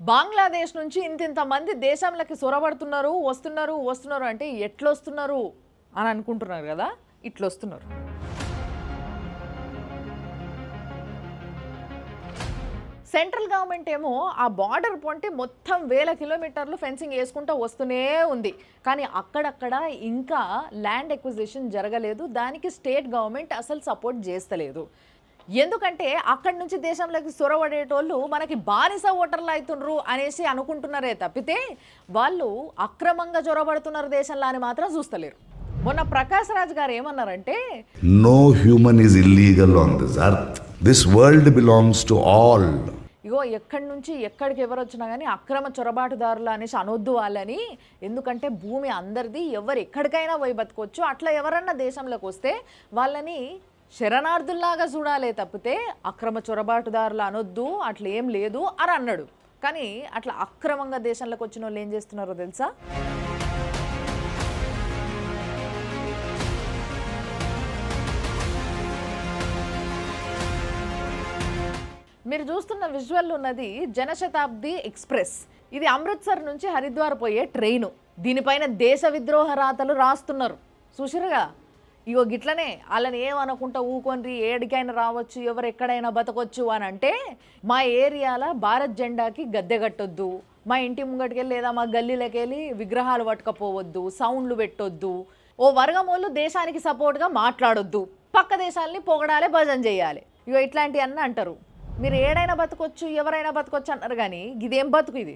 బంగ్లాదేశ్ నుంచి ఇంతింత మంది దేశంలోకి సొరబడుతున్నారు, వస్తున్నారు అంటే ఎట్లొస్తున్నారు అని అనుకుంటున్నారు కదా, ఇట్లొస్తున్నారు. సెంట్రల్ గవర్నమెంట్ ఏమో ఆ బార్డర్ పొంటి మొత్తం వేల కిలోమీటర్లు ఫెన్సింగ్ వేసుకుంటూ వస్తూనే ఉంది. కానీ అక్కడక్కడ ఇంకా ల్యాండ్ ఎక్విజిషన్ జరగలేదు. దానికి స్టేట్ గవర్నమెంట్ అసలు సపోర్ట్ చేస్తలేదు. ఎందుకంటే అక్కడి నుంచి దేశంలోకి సొరబడేటోళ్ళు మనకి బానిస ఓటర్లు అవుతున్నారు అనేసి అనుకుంటున్నారే తప్పితే వాళ్ళు అక్రమంగా చొరబడుతున్నారు దేశంలో అని మాత్రం చూస్తలేరు. మొన్న ప్రకాష్ రాజ్ గారు ఏమన్నారంటే, no human is illegal on this earth. This world belongs to all. ఇగో ఎక్కడి నుంచి ఎక్కడికి ఎవరు వచ్చినా కానీ అక్రమ చొరబాటుదారులు అనేసి అనొద్దు వాళ్ళని. ఎందుకంటే భూమి అందరిది, ఎవరు ఎక్కడికైనా పోయి బతకొచ్చు. అట్లా ఎవరన్నా దేశంలోకి వస్తే వాళ్ళని శరణార్థుల్లాగా చూడాలే తప్పితే అక్రమ చొరబాటుదారులు అనొద్దు, అట్లా ఏం లేదు అని అన్నాడు. కానీ అట్లా అక్రమంగా దేశంలోకి వచ్చిన వాళ్ళు ఏం చేస్తున్నారో తెలుసా? మీరు చూస్తున్న విజువల్ ఉన్నది జనశతాబ్ది ఎక్స్ప్రెస్. ఇది అమృత్సర్ నుంచి హరిద్వార్ పోయే ట్రైను. దీనిపైన దేశ విద్రోహ రాతలు రాస్తున్నారు. చూసిరుగా? ఇగో గిట్లనే వాళ్ళని ఏమనుకుంటా ఊకొని ఏడికైనా రావచ్చు, ఎవరు ఎక్కడైనా బతకొచ్చు అని అంటే, మా ఏరియాలో భారత్ జెండాకి గద్దె కట్టొద్దు, మా ఇంటి ముంగటికెళ్ళి లేదా మా గల్లీలోకి వెళ్ళి విగ్రహాలు పట్టుకపోవద్దు, సౌండ్లు పెట్టొద్దు, ఓ వర్గమోళ్ళు దేశానికి సపోర్ట్గా మాట్లాడొద్దు, పక్క దేశాలని పొగడాలి, భజన చేయాలి. ఇగో ఇట్లాంటివన్నీ అంటారు. మీరు ఏడైనా బతకొచ్చు, ఎవరైనా బతకొచ్చు అన్నారు కానీ ఇదేం బతుకు ఇది?